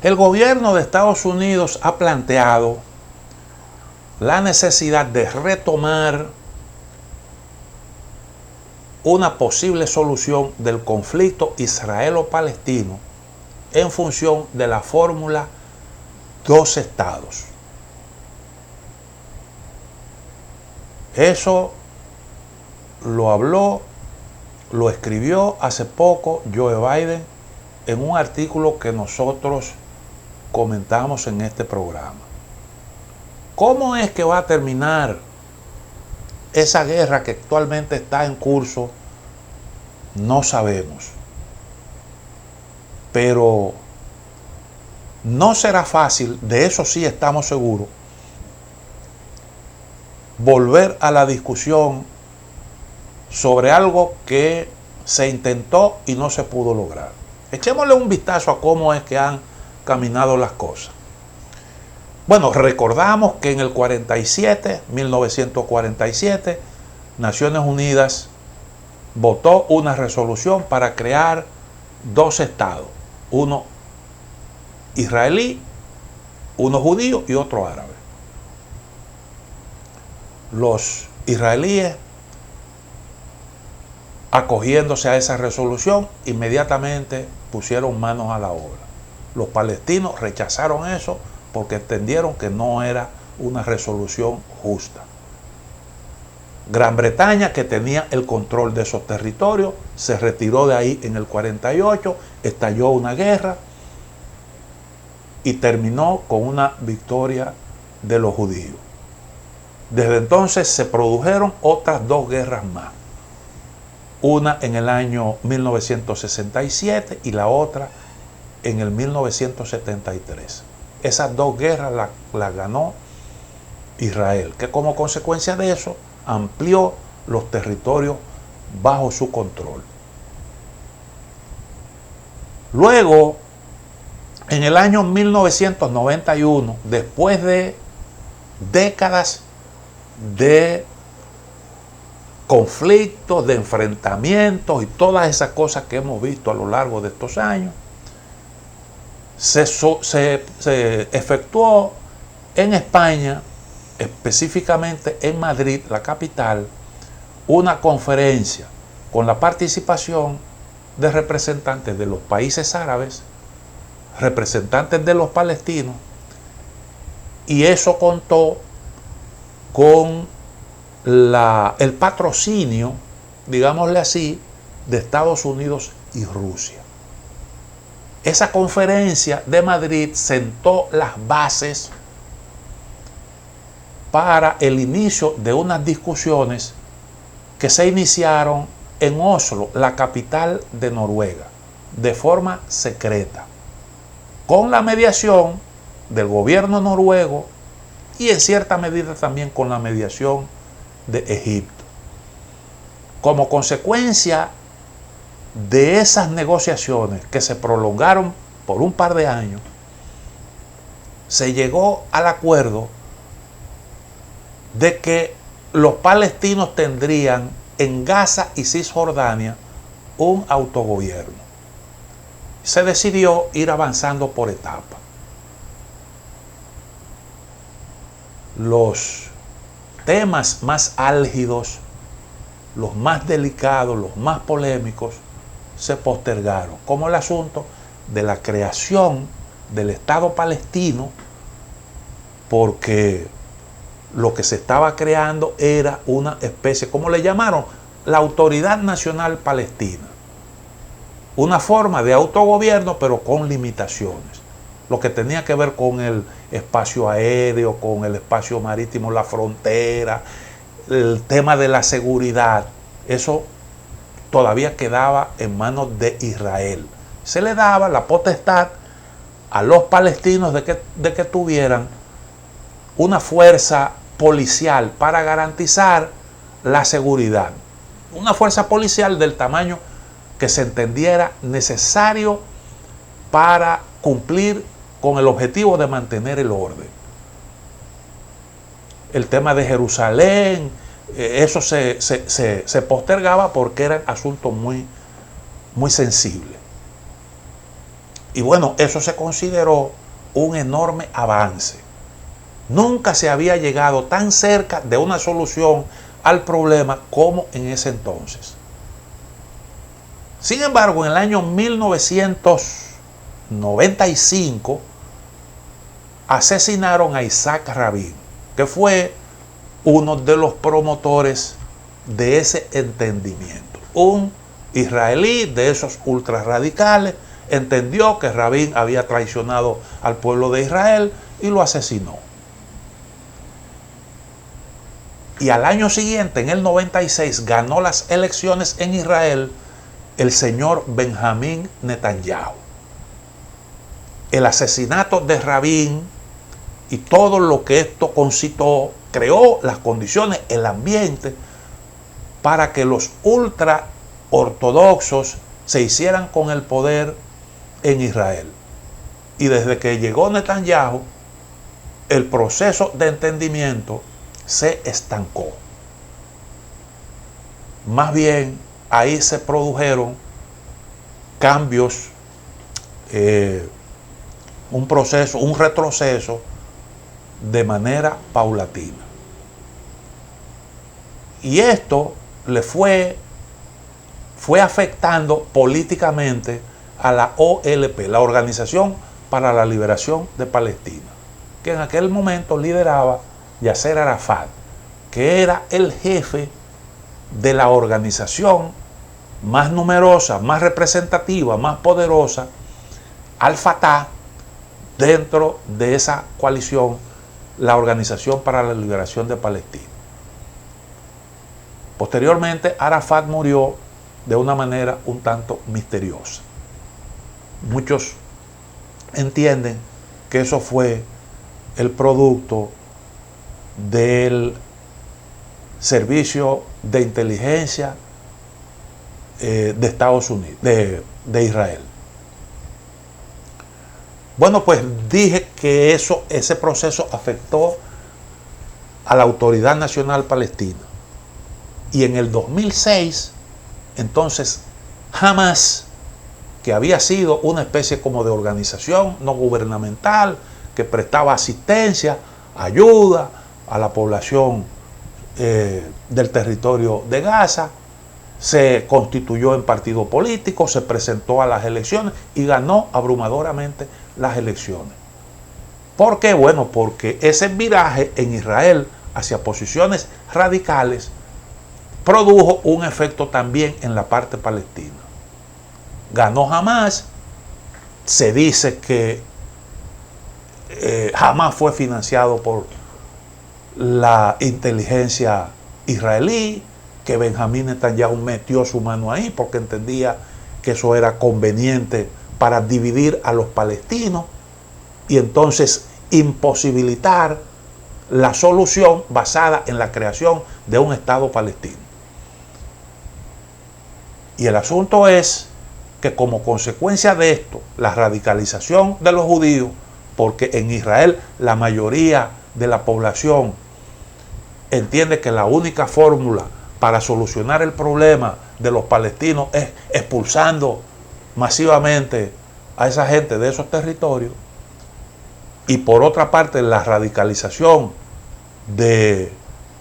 El gobierno de Estados Unidos ha planteado la necesidad de retomar una posible solución del conflicto israelo-palestino en función de la fórmula dos estados. Eso lo escribió hace poco Joe Biden en un artículo que nosotros comentamos en este programa. ¿Cómo es que va a terminar esa guerra que actualmente está en curso? No sabemos. Pero no será fácil, de eso sí estamos seguros, volver a la discusión sobre algo que se intentó y no se pudo lograr. Echémosle un vistazo a cómo es que han caminado las cosas. Bueno, recordamos que en el 1947, Naciones Unidas votó una resolución para crear dos estados, uno israelí, uno judío y otro árabe. Los israelíes, acogiéndose a esa resolución, inmediatamente pusieron manos a la obra. Los palestinos rechazaron eso porque entendieron que no era una resolución justa. Gran Bretaña, que tenía el control de esos territorios, se retiró de ahí en el 48, estalló una guerra y terminó con una victoria de los judíos. Desde entonces se produjeron otras dos guerras más. Una en el año 1967 y la otra en el 1973. Esas dos guerras las ganó Israel, que como consecuencia de eso amplió los territorios bajo su control. Luego, en el año 1991, después de décadas de conflictos, de enfrentamientos y todas esas cosas que hemos visto a lo largo de estos años, se efectuó en España, específicamente en Madrid, la capital, una conferencia con la participación de representantes de los países árabes, representantes de los palestinos, y eso contó con el patrocinio, digámosle así, de Estados Unidos y Rusia. Esa conferencia de Madrid sentó las bases para el inicio de unas discusiones que se iniciaron en Oslo, la capital de Noruega, de forma secreta, con la mediación del gobierno noruego y en cierta medida también con la mediación de Egipto. Como consecuencia de esas negociaciones que se prolongaron por un par de años, se llegó al acuerdo de que los palestinos tendrían en Gaza y Cisjordania un autogobierno. Se decidió ir avanzando por etapas. Los temas más álgidos, los más delicados, los más polémicos, se postergaron, como el asunto de la creación del Estado palestino, porque lo que se estaba creando era una especie, como le llamaron, la Autoridad Nacional Palestina. Una forma de autogobierno, pero con limitaciones. Lo que tenía que ver con el espacio aéreo, con el espacio marítimo, la frontera, el tema de la seguridad, eso todavía quedaba en manos de Israel. Se le daba la potestad a los palestinos de que tuvieran una fuerza policial para garantizar la seguridad. Una fuerza policial del tamaño que se entendiera necesario para cumplir con el objetivo de mantener el orden. El tema de Jerusalén, eso se postergaba porque era asunto muy sensible. Y bueno, eso se consideró un enorme avance. Nunca se había llegado tan cerca de una solución al problema como en ese entonces. Sin embargo, en el año 1995 asesinaron a Isaac Rabin, que fue uno de los promotores de ese entendimiento. Un israelí de esos ultrarradicales entendió que Rabin había traicionado al pueblo de Israel y lo asesinó. Y al año siguiente, en el 96, ganó las elecciones en Israel el señor Benjamín Netanyahu. El asesinato de Rabin y todo lo que esto concitó creó las condiciones, el ambiente para que los ultra ortodoxos se hicieran con el poder en Israel. Y desde que llegó Netanyahu, el proceso de entendimiento se estancó. Más bien, ahí se produjeron cambios, un proceso, un retroceso de manera paulatina. Y esto le fue afectando políticamente a la OLP, la Organización para la Liberación de Palestina, que en aquel momento lideraba Yasser Arafat, que era el jefe de la organización más numerosa, más representativa, más poderosa, Al-Fatah, dentro de esa coalición, la Organización para la Liberación de Palestina. Posteriormente, Arafat murió de una manera un tanto misteriosa. Muchos entienden que eso fue el producto del servicio de inteligencia de Estados Unidos, de Israel. Bueno, pues dije que ese proceso afectó a la Autoridad Nacional Palestina. Y en el 2006, entonces, Hamas, que había sido una especie como de organización no gubernamental que prestaba asistencia, ayuda a la población del territorio de Gaza, se constituyó en partido político, se presentó a las elecciones y ganó abrumadoramente las elecciones. ¿Por qué? Bueno, porque ese viraje en Israel hacia posiciones radicales produjo un efecto también en la parte palestina. Ganó Hamas, se dice que Hamas fue financiado por la inteligencia israelí, que Benjamín Netanyahu metió su mano ahí porque entendía que eso era conveniente para dividir a los palestinos y entonces imposibilitar la solución basada en la creación de un Estado palestino. Y el asunto es que como consecuencia de esto, la radicalización de los judíos, porque en Israel la mayoría de la población entiende que la única fórmula para solucionar el problema de los palestinos es expulsando masivamente a esa gente de esos territorios. Y por otra parte, la radicalización de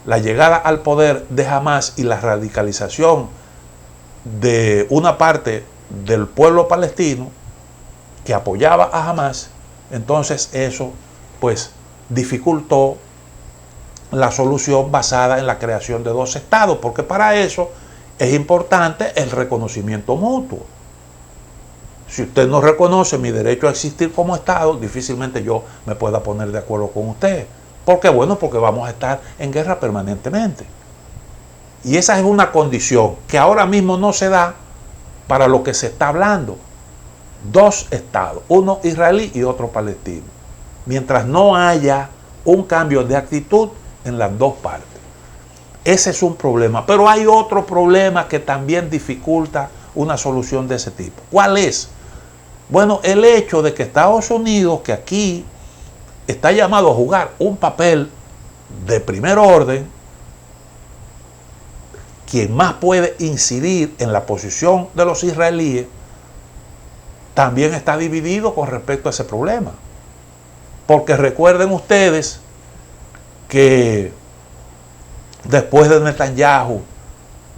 la llegada al poder de Hamas y la radicalización de una parte del pueblo palestino que apoyaba a Hamas, entonces eso pues dificultó la solución basada en la creación de dos estados, porque para eso es importante el reconocimiento mutuo. Si usted no reconoce mi derecho a existir como Estado, difícilmente yo me pueda poner de acuerdo con usted. ¿Por qué? Bueno, porque vamos a estar en guerra permanentemente. Y esa es una condición que ahora mismo no se da para lo que se está hablando. Dos estados, uno israelí y otro palestino. Mientras no haya un cambio de actitud en las dos partes. Ese es un problema. Pero hay otro problema que también dificulta una solución de ese tipo. ¿Cuál es? Bueno, el hecho de que Estados Unidos, que aquí está llamado a jugar un papel de primer orden, quien más puede incidir en la posición de los israelíes, también está dividido con respecto a ese problema. Porque recuerden ustedes que después de Netanyahu,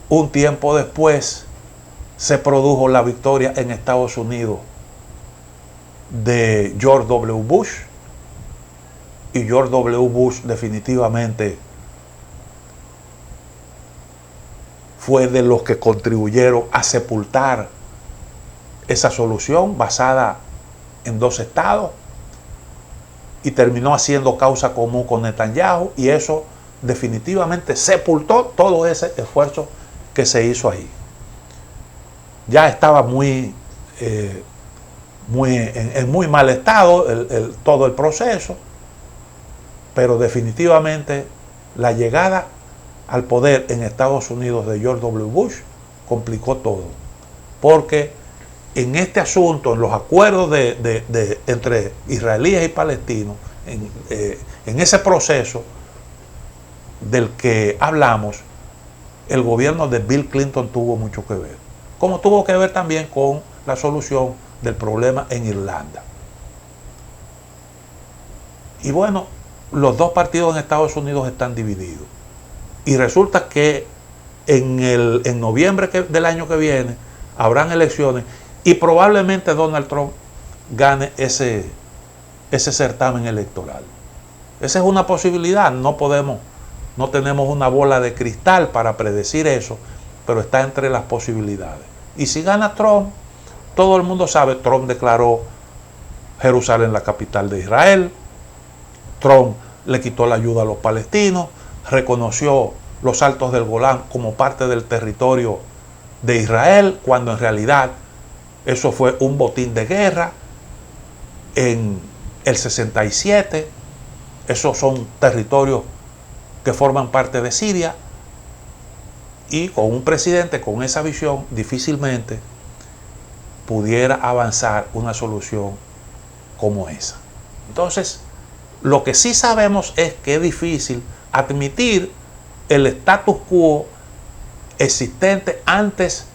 un tiempo después, se produjo la victoria en Estados Unidos de George W. Bush. Y George W. Bush definitivamente fue de los que contribuyeron a sepultar esa solución basada en 2 estados, y terminó haciendo causa común con Netanyahu, y eso definitivamente sepultó todo ese esfuerzo que se hizo ahí. Ya estaba en muy mal estado todo el proceso, pero definitivamente la llegada al poder en Estados Unidos de George W. Bush complicó todo, porque en este asunto, en los acuerdos entre israelíes y palestinos, en ese proceso del que hablamos, el gobierno de Bill Clinton tuvo mucho que ver, como tuvo que ver también con la solución del problema en Irlanda. Y bueno, los dos partidos en Estados Unidos están divididos, y resulta que en noviembre del año que viene habrán elecciones, y probablemente Donald Trump gane ese certamen electoral. Esa es una posibilidad. No tenemos una bola de cristal para predecir eso, pero está entre las posibilidades. Y si gana Trump, todo el mundo sabe, Trump declaró Jerusalén la capital de Israel, Trump le quitó la ayuda a los palestinos, reconoció los Altos del Golán como parte del territorio de Israel, cuando en realidad eso fue un botín de guerra en el 67. Esos son territorios que forman parte de Siria, y con un presidente con esa visión difícilmente pudiera avanzar una solución como esa. Entonces, lo que sí sabemos es que es difícil admitir el status quo existente antes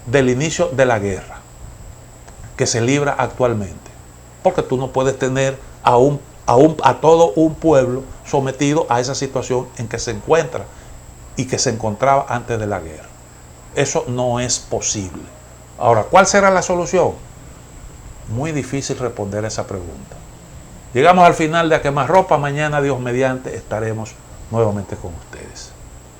del inicio de la guerra que se libra actualmente, porque tú no puedes tener a todo un pueblo sometido a esa situación en que se encuentra y que se encontraba antes de la guerra. Eso no es posible. Ahora, ¿cuál será la solución? Muy difícil responder a esa pregunta. Llegamos al final de A Quemarropa. Mañana, Dios mediante, estaremos nuevamente con ustedes.